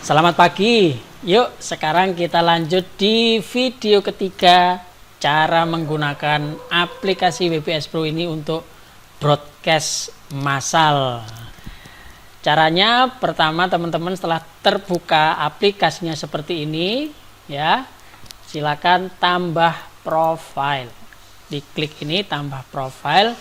Selamat pagi. Yuk, sekarang kita lanjut di video ketiga cara menggunakan aplikasi WBS Pro ini untuk broadcast massal. Caranya pertama teman-teman setelah terbuka aplikasinya seperti ini ya, silakan tambah profile. Diklik ini tambah profile.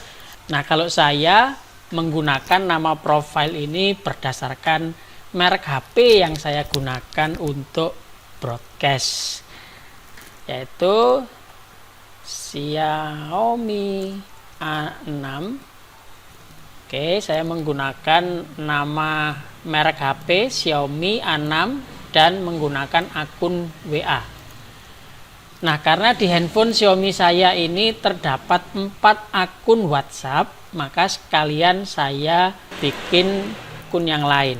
Nah, kalau saya menggunakan nama profile ini berdasarkan merek HP yang saya gunakan untuk broadcast, yaitu Xiaomi A6. Oke, saya menggunakan nama merek HP Xiaomi A6 dan menggunakan akun WA. Nah, karena di handphone Xiaomi saya ini terdapat 4 akun WhatsApp, maka sekalian saya bikin akun yang lain.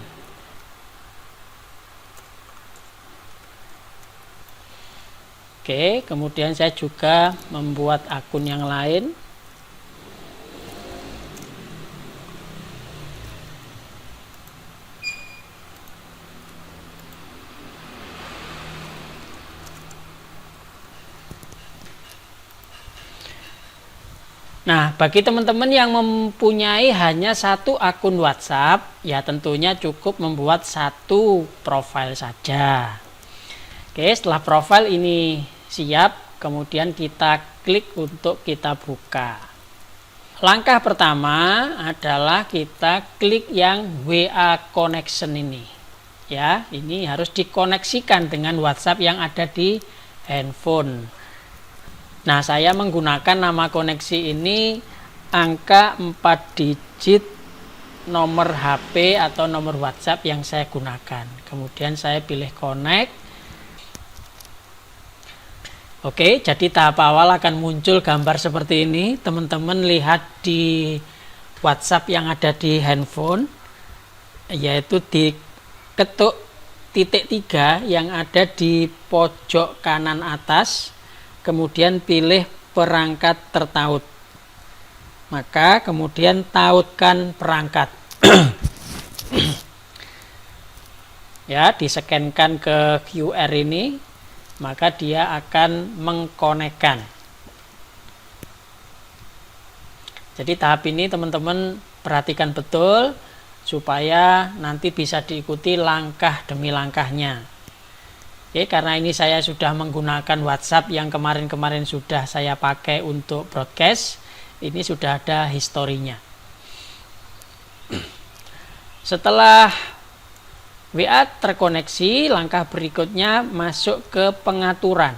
Oke, kemudian saya juga membuat akun yang lain. Nah, bagi teman-teman yang mempunyai hanya satu akun WhatsApp, ya tentunya cukup membuat satu profil saja. Oke, setelah profil ini siap, kemudian kita klik untuk kita buka. Langkah pertama adalah kita klik yang WA connection ini. Ya, ini harus dikoneksikan dengan WhatsApp yang ada di handphone. Nah, saya menggunakan nama koneksi ini angka 4 digit nomor HP atau nomor WhatsApp yang saya gunakan. Kemudian saya pilih connect. Oke, jadi tahap awal akan muncul gambar seperti ini. Teman-teman lihat di WhatsApp yang ada di handphone, yaitu diketuk titik 3 yang ada di pojok kanan atas. Kemudian pilih perangkat tertaut, maka kemudian tautkan perangkat. Ya, diskenkan ke QR ini, maka dia akan mengkonekkan. Jadi tahap ini teman-teman perhatikan betul supaya nanti bisa diikuti langkah demi langkahnya. Oke, karena ini saya sudah menggunakan WhatsApp yang kemarin-kemarin sudah saya pakai untuk broadcast, ini sudah ada historinya. Setelah WA terkoneksi, langkah berikutnya masuk ke pengaturan.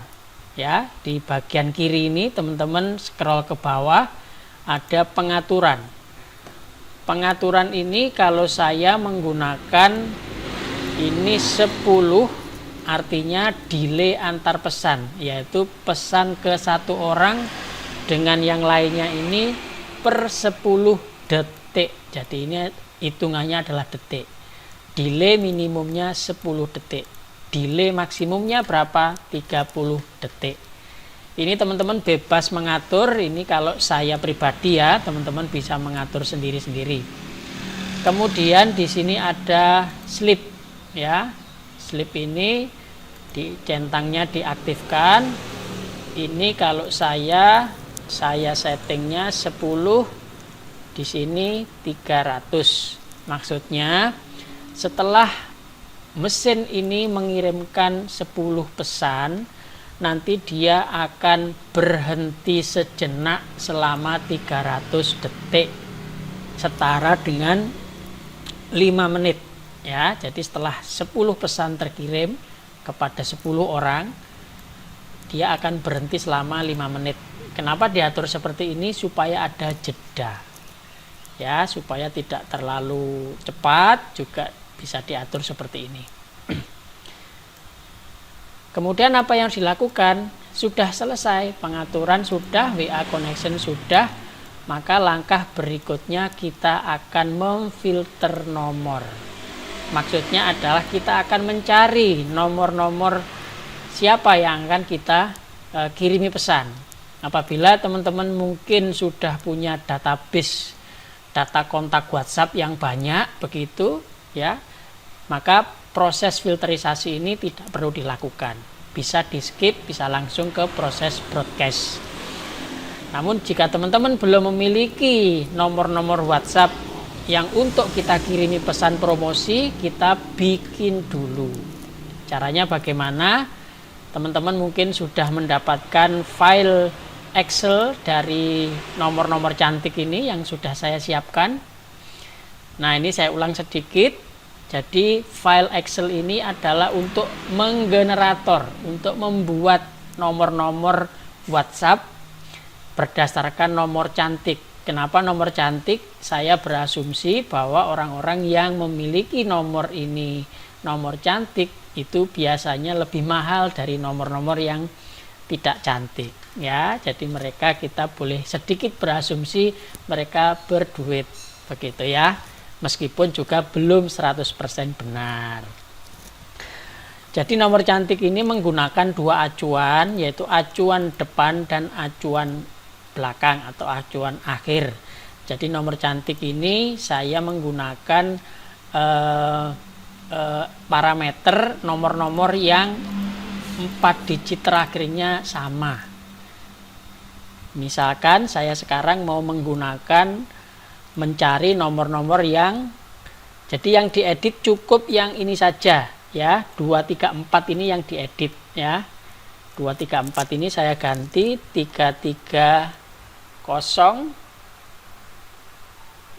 Ya, di bagian kiri ini teman-teman scroll ke bawah, ada pengaturan. Pengaturan ini kalau saya menggunakan ini 10, artinya delay antar pesan, yaitu pesan ke satu orang dengan yang lainnya ini per 10 detik. Jadi ini hitungannya adalah detik. Delay minimumnya 10 detik. Delay maksimumnya berapa? 30 detik. Ini teman-teman bebas mengatur. Ini kalau saya pribadi ya, teman-teman bisa mengatur sendiri-sendiri. Kemudian di sini ada sleep ya. Sleep ini di centangnya diaktifkan. Ini kalau saya settingnya 10, di sini 300. Maksudnya setelah mesin ini mengirimkan 10 pesan, nanti dia akan berhenti sejenak selama 300 detik, setara dengan 5 menit. Ya, jadi setelah 10 pesan terkirim kepada 10 orang, dia akan berhenti selama 5 menit. Kenapa diatur seperti ini? Supaya ada jeda. Ya, supaya tidak terlalu cepat, juga bisa diatur seperti ini. Kemudian apa yang dilakukan? Sudah selesai, pengaturan sudah, WA connection sudah, maka langkah berikutnya kita akan memfilter nomor. Maksudnya adalah kita akan mencari nomor-nomor siapa yang akan kita kirimi pesan. Apabila teman-teman mungkin sudah punya data kontak WhatsApp yang banyak begitu ya, maka proses filterisasi ini tidak perlu dilakukan. Bisa di skip, bisa langsung ke proses broadcast. Namun jika teman-teman belum memiliki nomor-nomor WhatsApp yang untuk kita kirimi pesan promosi, kita bikin dulu. Caranya bagaimana? Teman-teman mungkin sudah mendapatkan file Excel dari nomor-nomor cantik ini yang sudah saya siapkan. Nah, ini saya ulang sedikit. Jadi file Excel ini adalah untuk menggenerator, untuk membuat nomor-nomor WhatsApp berdasarkan nomor cantik. Kenapa nomor cantik? Saya berasumsi bahwa orang-orang yang memiliki nomor ini, nomor cantik, itu biasanya lebih mahal dari nomor-nomor yang tidak cantik, ya. Jadi mereka, kita boleh sedikit berasumsi mereka berduit, begitu ya, meskipun juga belum 100% benar. Jadi nomor cantik ini menggunakan dua acuan, yaitu acuan depan dan acuan belakang atau acuan akhir. Jadi nomor cantik ini saya menggunakan parameter nomor-nomor yang 4 digit terakhirnya sama. Misalkan saya sekarang mau menggunakan mencari nomor-nomor yang, jadi yang diedit cukup yang ini saja ya, 234 ini yang diedit ya. 234 ini saya ganti 330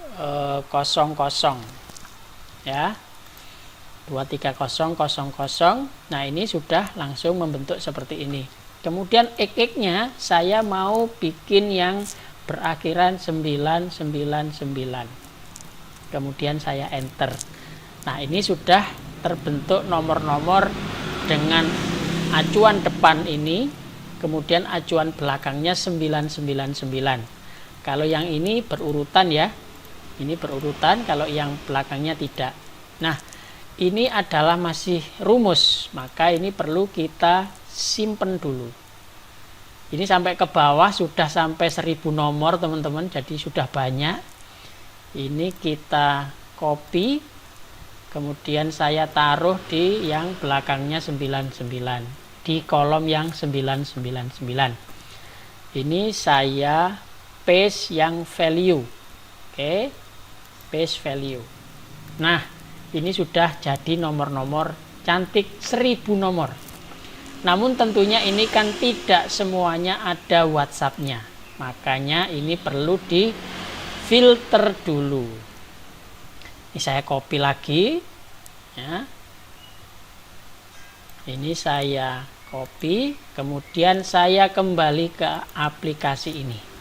00 ya. 23000. Nah, ini sudah langsung membentuk seperti ini. Kemudian ek-eknya saya mau bikin yang berakhiran 999. Kemudian saya enter. Nah, ini sudah terbentuk nomor-nomor dengan acuan depan ini, kemudian acuan belakangnya 999. Kalau yang ini berurutan ya. Ini berurutan, kalau yang belakangnya tidak. Nah, ini adalah masih rumus, maka ini perlu kita simpen dulu. Ini sampai ke bawah sudah sampai 1000 nomor teman-teman, jadi sudah banyak. Ini kita copy, kemudian saya taruh di yang belakangnya 99, di kolom yang 999. Ini saya paste yang value. Oke, paste value. Nah, ini sudah jadi nomor-nomor cantik 1000 nomor. Namun tentunya ini kan tidak semuanya ada WhatsApp-nya. Makanya ini perlu di filter dulu. Ini saya copy lagi ya. Ini saya copy, kemudian saya kembali ke aplikasi ini.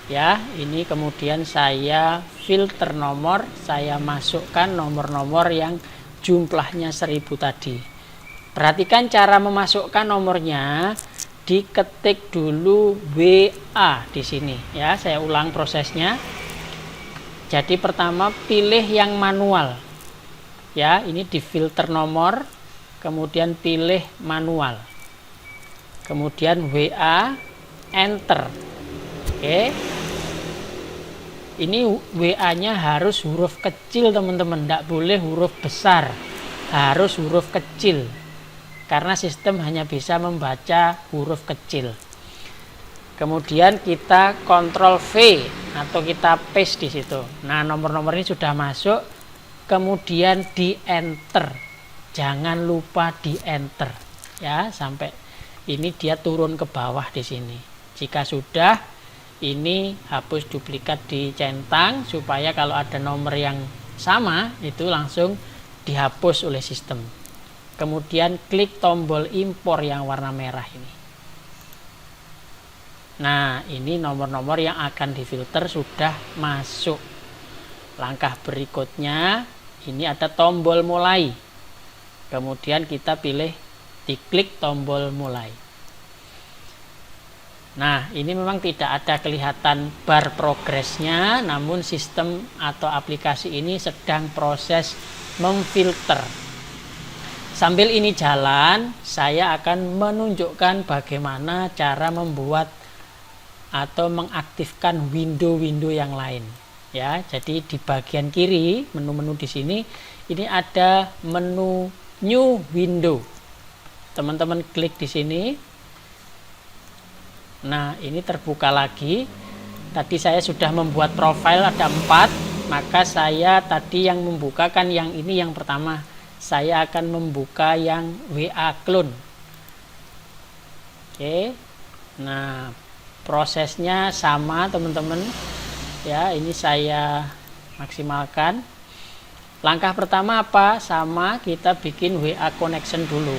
Ya, ini kemudian saya filter nomor, saya masukkan nomor-nomor yang jumlahnya 1000 tadi. Perhatikan cara memasukkan nomornya, diketik dulu WA di sini ya. Saya ulang prosesnya. Jadi pertama pilih yang manual. Ya, ini di filter nomor, kemudian pilih manual. Kemudian WA, enter. Oke. Ini WA-nya harus huruf kecil teman-teman, tidak boleh huruf besar, harus huruf kecil, karena sistem hanya bisa membaca huruf kecil. Kemudian kita Ctrl V atau kita paste di situ. Nah, nomor-nomor ini sudah masuk, kemudian di enter, jangan lupa di enter ya, sampai ini dia turun ke bawah di sini. Jika sudah, ini hapus duplikat dicentang supaya kalau ada nomor yang sama itu langsung dihapus oleh sistem. Kemudian klik tombol impor yang warna merah ini. Nah, ini nomor-nomor yang akan difilter sudah masuk. Langkah berikutnya ini ada tombol mulai. Kemudian kita pilih, diklik tombol mulai. Nah, ini memang tidak ada kelihatan bar progresnya, namun sistem atau aplikasi ini sedang proses memfilter. Sambil ini jalan, saya akan menunjukkan bagaimana cara membuat atau mengaktifkan window-window yang lain. Ya, jadi di bagian kiri menu-menu di sini ini ada menu new window. Teman-teman klik di sini. Nah, ini terbuka lagi. Tadi saya sudah membuat profil ada 4, maka saya tadi yang membukakan yang ini yang pertama. Saya akan membuka yang WA clone. Oke. Nah, prosesnya sama teman-teman. Ya, ini saya maksimalkan. Langkah pertama apa? Sama, kita bikin WA connection dulu.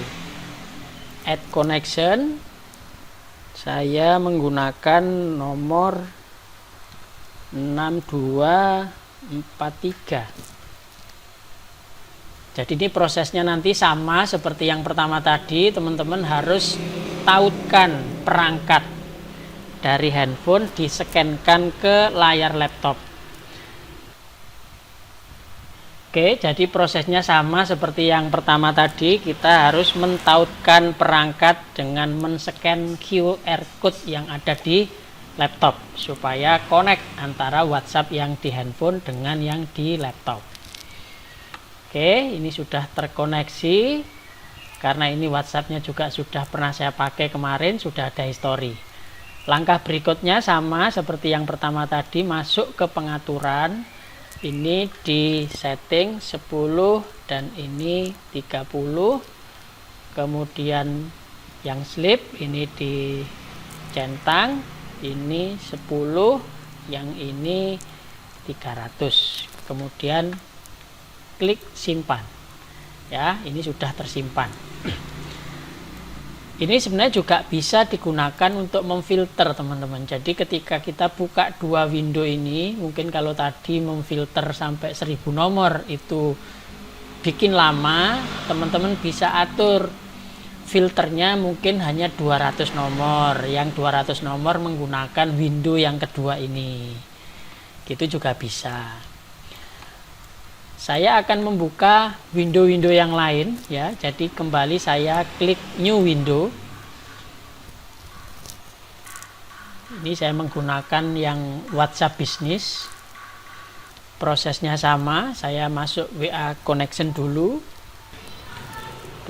Add connection. Saya menggunakan nomor 6243. Jadi ini prosesnya nanti sama seperti yang pertama tadi. Teman-teman harus tautkan perangkat dari handphone, di-scan-kan ke layar laptop. Oke, jadi prosesnya sama seperti yang pertama tadi. Kita harus mentautkan perangkat dengan men-scan QR code yang ada di laptop supaya connect antara WhatsApp yang di handphone dengan yang di laptop. Oke, ini sudah terkoneksi. Karena ini WhatsApp-nya juga sudah pernah saya pakai kemarin, sudah ada history. Langkah berikutnya sama seperti yang pertama tadi, masuk ke pengaturan. Ini di setting 10 dan ini 30. Kemudian yang sleep ini dicentang, ini 10, yang ini 300. Kemudian klik simpan. Ya, ini sudah tersimpan. Ini sebenarnya juga bisa digunakan untuk memfilter teman-teman. Jadi ketika kita buka 2 window ini, mungkin kalau tadi memfilter sampai 1000 nomor itu bikin lama, teman-teman bisa atur filternya mungkin hanya 200 nomor. Yang 200 nomor menggunakan window yang kedua ini. Gitu juga bisa. Saya akan membuka window-window yang lain ya. Jadi kembali saya klik new window. Ini saya menggunakan yang WhatsApp Business. Prosesnya sama, saya masuk WA connection dulu.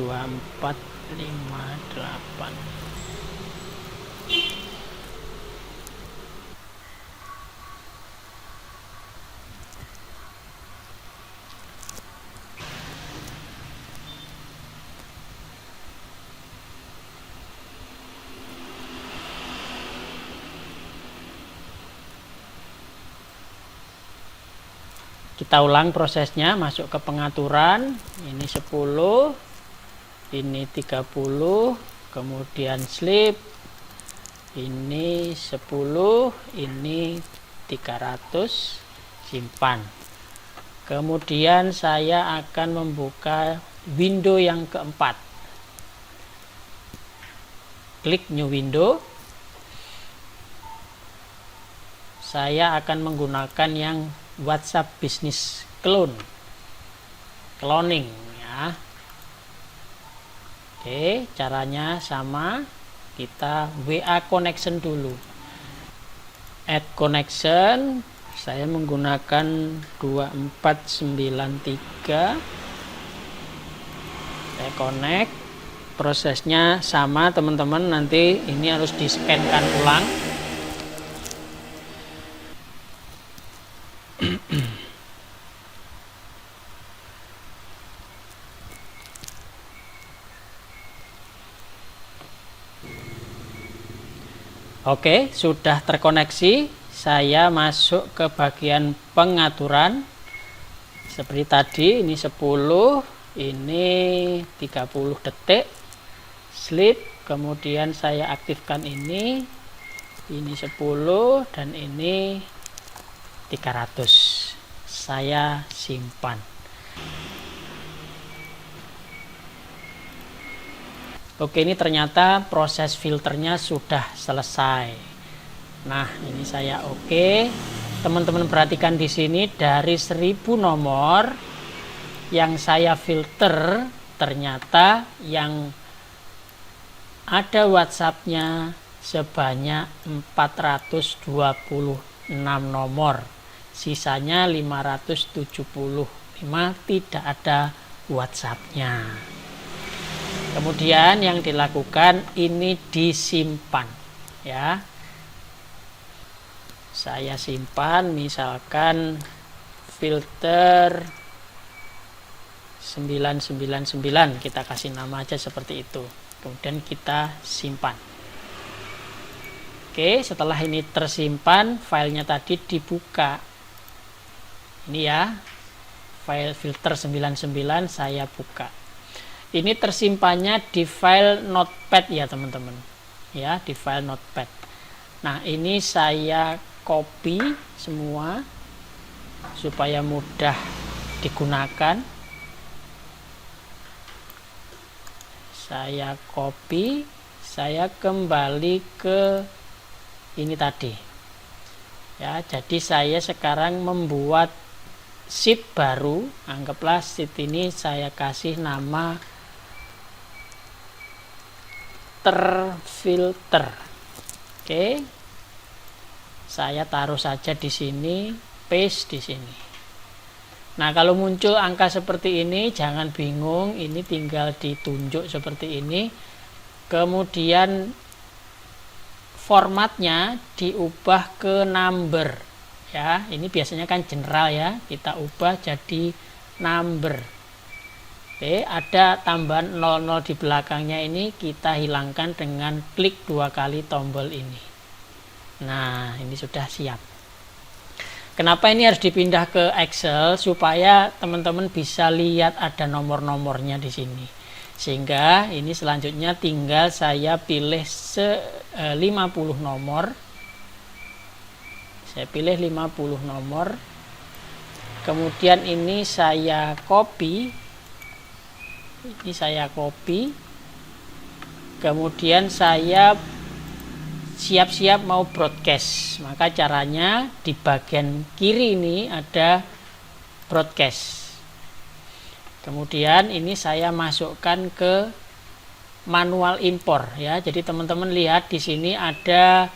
2458. Kita ulang prosesnya, masuk ke pengaturan, ini 10, ini 30, kemudian sleep, ini 10, ini 300, simpan. Kemudian saya akan membuka window yang keempat. Klik new window. Saya akan menggunakan yang WhatsApp Business cloning ya. Oke, caranya sama. Kita WA connection dulu. Add connection. Saya menggunakan 2493. Saya connect. Prosesnya sama teman-teman. Nanti ini harus di-scan-kan ulang. Oke, sudah terkoneksi. Saya masuk ke bagian pengaturan. Seperti tadi, ini 10, ini 30 detik. Sleep, kemudian saya aktifkan ini 10 dan ini 300. Saya simpan. Oke, ini ternyata proses filternya sudah selesai. Nah, ini saya oke. Teman-teman perhatikan di sini dari 1000 nomor yang saya filter, ternyata yang ada WhatsApp-nya sebanyak 426 nomor. Sisanya 575 tidak ada WhatsApp-nya. Kemudian yang dilakukan ini disimpan, ya. Saya simpan misalkan filter 999, kita kasih nama aja seperti itu. Kemudian kita simpan. Oke, setelah ini tersimpan, filenya tadi dibuka. Ini ya, file filter 99 saya buka. Ini tersimpannya di file notepad ya teman-teman, ya, di file notepad. Nah, ini saya copy semua supaya mudah digunakan. Saya copy, saya kembali ke ini tadi, ya. Jadi saya sekarang membuat sheet baru. Anggaplah sheet ini saya kasih nama terfilter. Oke, saya taruh saja di sini, paste di sini. Nah, kalau muncul angka seperti ini jangan bingung, ini tinggal ditunjuk seperti ini. Kemudian formatnya diubah ke number, ya. Ini biasanya kan general ya, kita ubah jadi number. Oke, ada tambahan 00 di belakangnya, ini kita hilangkan dengan klik 2 kali tombol ini. Nah, ini sudah siap. Kenapa ini harus dipindah ke Excel? Supaya teman-teman bisa lihat ada nomor-nomornya di sini. Sehingga ini selanjutnya tinggal saya pilih 50 nomor. Saya pilih 50 nomor. Kemudian ini saya copy. Ini saya copy, kemudian saya siap-siap mau broadcast. Maka caranya di bagian kiri ini ada broadcast. Kemudian ini saya masukkan ke manual impor, ya. Jadi teman-teman lihat di sini ada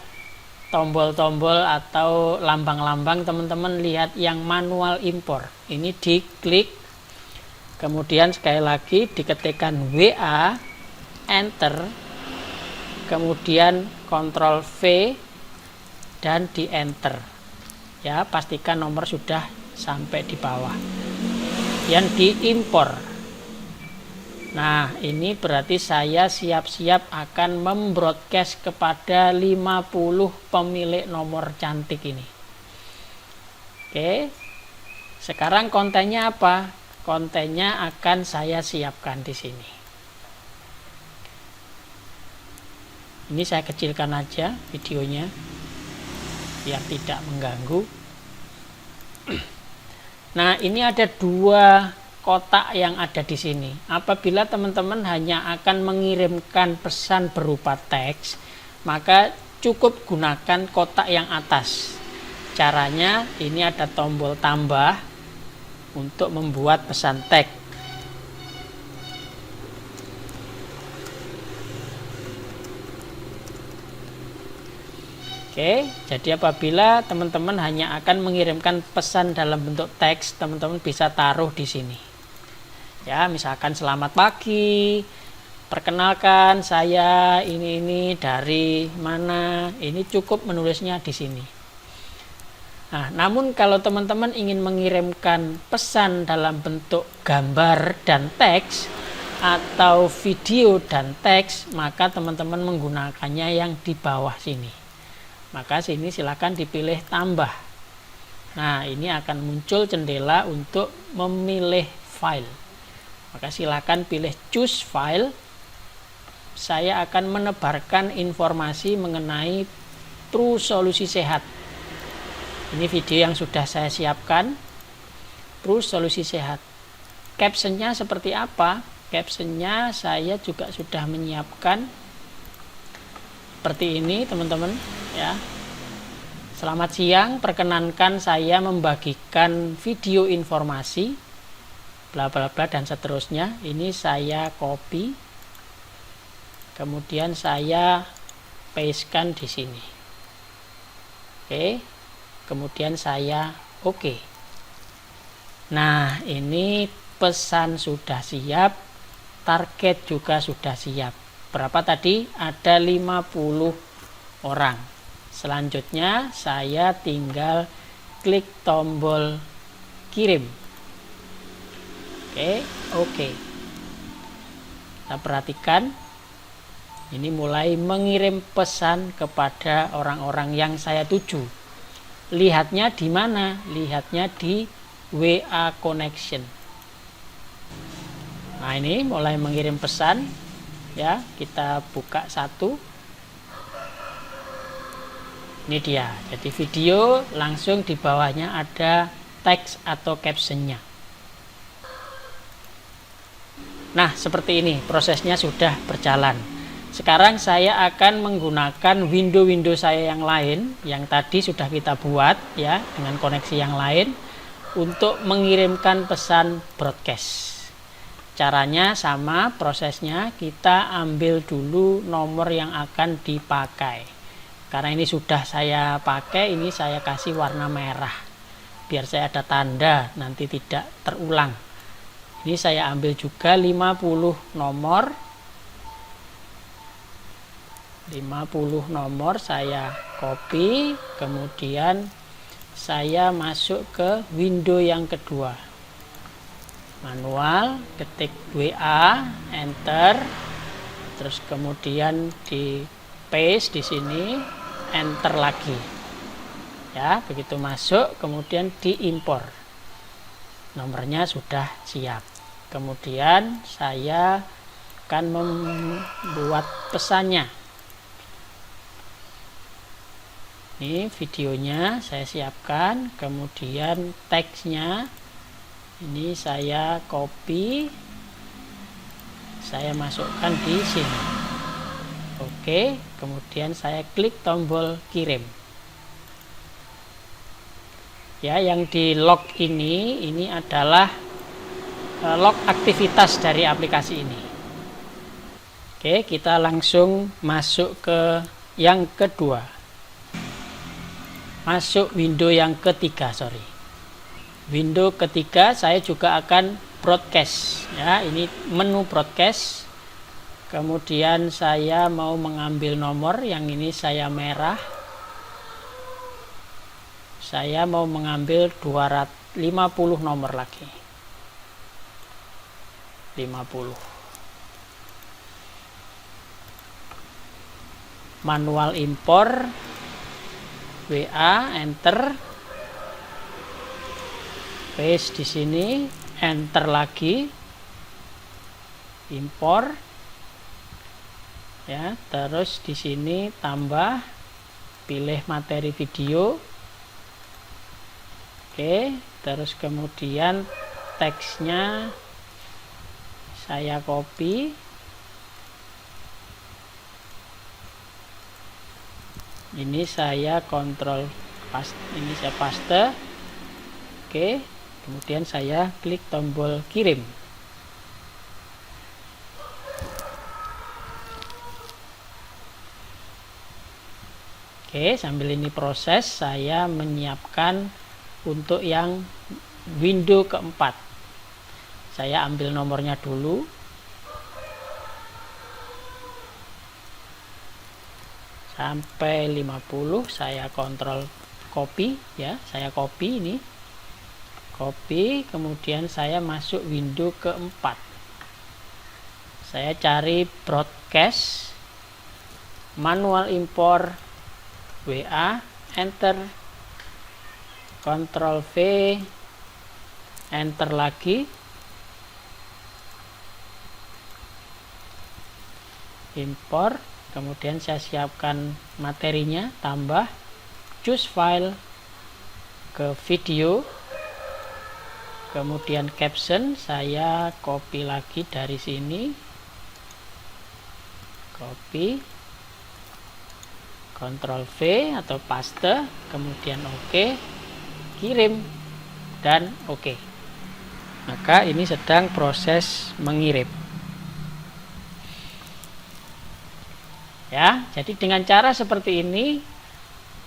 tombol-tombol atau lambang-lambang, teman-teman lihat yang manual impor. Ini diklik. Kemudian sekali lagi diketikkan WA, enter, kemudian Ctrl V dan di enter. Ya, pastikan nomor sudah sampai di bawah. Yang diimpor. Nah, ini berarti saya siap-siap akan membroadcast kepada 50 pemilik nomor cantik ini. Oke. Sekarang kontennya apa? Kontennya akan saya siapkan di sini. Ini saya kecilkan aja videonya biar tidak mengganggu. Nah, ini ada 2 kotak yang ada di sini. Apabila teman-teman hanya akan mengirimkan pesan berupa teks, maka cukup gunakan kotak yang atas. Caranya ini ada tombol tambah untuk membuat pesan teks. Oke, jadi apabila teman-teman hanya akan mengirimkan pesan dalam bentuk teks, teman-teman bisa taruh di sini. Ya, misalkan selamat pagi, perkenalkan saya ini dari mana. Ini cukup menulisnya di sini. Nah, namun kalau teman-teman ingin mengirimkan pesan dalam bentuk gambar dan teks atau video dan teks, maka teman-teman menggunakannya yang di bawah sini. Maka sini silakan dipilih tambah. Nah, ini akan muncul jendela untuk memilih file. Maka silakan pilih choose file. Saya akan menebarkan informasi mengenai True Solusi Sehat. Ini video yang sudah saya siapkan, True Solusi Sehat. Captionnya seperti apa? Captionnya saya juga sudah menyiapkan seperti ini teman-teman, ya. Selamat siang, perkenankan saya membagikan video informasi bla bla bla dan seterusnya. Ini saya copy, kemudian saya pastekan di sini. Oke. Kemudian saya oke. Nah, ini pesan sudah siap. target juga sudah siap. Berapa tadi? Ada 50 orang. Selanjutnya saya tinggal klik tombol kirim. Oke. Kita perhatikan, ini mulai mengirim pesan kepada orang-orang yang saya tuju. Lihatnya di mana? Lihatnya di WA Connection. Nah, ini mulai mengirim pesan. Ya, kita buka satu. Ini dia. Jadi video langsung di bawahnya ada teks atau captionnya. Nah, seperti ini prosesnya sudah berjalan. Sekarang saya akan menggunakan window-window saya yang lain yang tadi sudah kita buat ya dengan koneksi yang lain untuk mengirimkan pesan broadcast. Caranya sama prosesnya, kita ambil dulu nomor yang akan dipakai. Karena ini sudah saya pakai, ini saya kasih warna merah. Biar saya ada tanda, nanti tidak terulang. Ini saya ambil juga 50 nomor. 50 nomor saya copy, kemudian saya masuk ke window yang kedua. Manual, ketik WA, enter, terus kemudian di paste di sini, enter lagi. Ya, begitu masuk, kemudian diimpor. Nomornya sudah siap. Kemudian saya akan membuat pesannya. Ini videonya saya siapkan, kemudian teksnya ini saya copy, saya masukkan di sini. Oke, kemudian saya klik tombol kirim. Ya, yang di log ini adalah log aktivitas dari aplikasi ini. Oke, kita langsung masuk ke yang kedua. Masuk window yang ketiga, window ketiga saya juga akan broadcast ya, ini menu broadcast. Kemudian saya mau mengambil nomor yang ini, saya merah. Saya mau mengambil 250 nomor lagi. 50. Manual impor WA, enter, paste di sini, enter lagi, impor, ya, terus di sini tambah, pilih materi video, oke, terus kemudian teksnya saya copy, ini saya kontrol paste, ini saya paste. Oke, kemudian saya klik tombol kirim. Oke, sambil ini proses, saya menyiapkan untuk yang window keempat. Saya ambil nomornya dulu. Sampai 50 saya kontrol copy ya, saya copy ini, copy, kemudian saya masuk window keempat, saya cari broadcast, manual impor WA, enter, Ctrl V, enter lagi, impor. Kemudian saya siapkan materinya, tambah, choose file, ke video, kemudian caption, saya copy lagi dari sini, copy, Ctrl V atau paste, kemudian OK, kirim, dan OK. Maka ini sedang proses mengirim. Ya, jadi dengan cara seperti ini,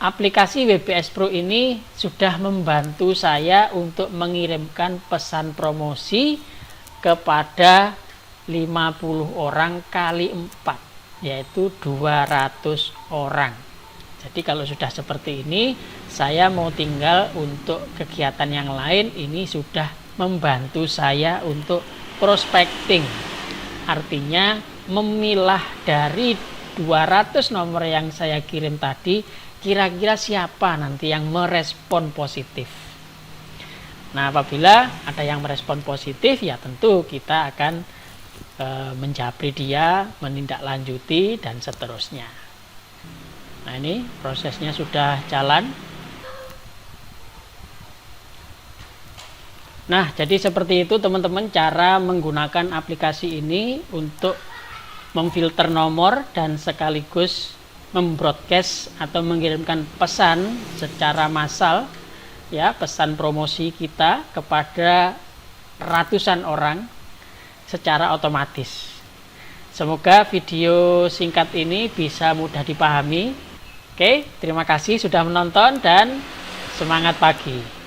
aplikasi WBS Pro ini sudah membantu saya untuk mengirimkan pesan promosi kepada 50 orang kali 4, yaitu 200 orang. Jadi kalau sudah seperti ini, saya mau tinggal untuk kegiatan yang lain, ini sudah membantu saya untuk prospecting. Artinya memilah dari 200 nomor yang saya kirim tadi, kira-kira siapa nanti yang merespon positif. Nah, apabila ada yang merespon positif, ya tentu kita akan menjapri dia, menindaklanjuti, dan seterusnya. Nah, ini prosesnya sudah jalan. Nah, jadi seperti itu teman-teman cara menggunakan aplikasi ini untuk memfilter nomor dan sekaligus membroadcast atau mengirimkan pesan secara massal, ya, pesan promosi kita kepada ratusan orang secara otomatis. Semoga video singkat ini bisa mudah dipahami. Oke, terima kasih sudah menonton dan semangat pagi.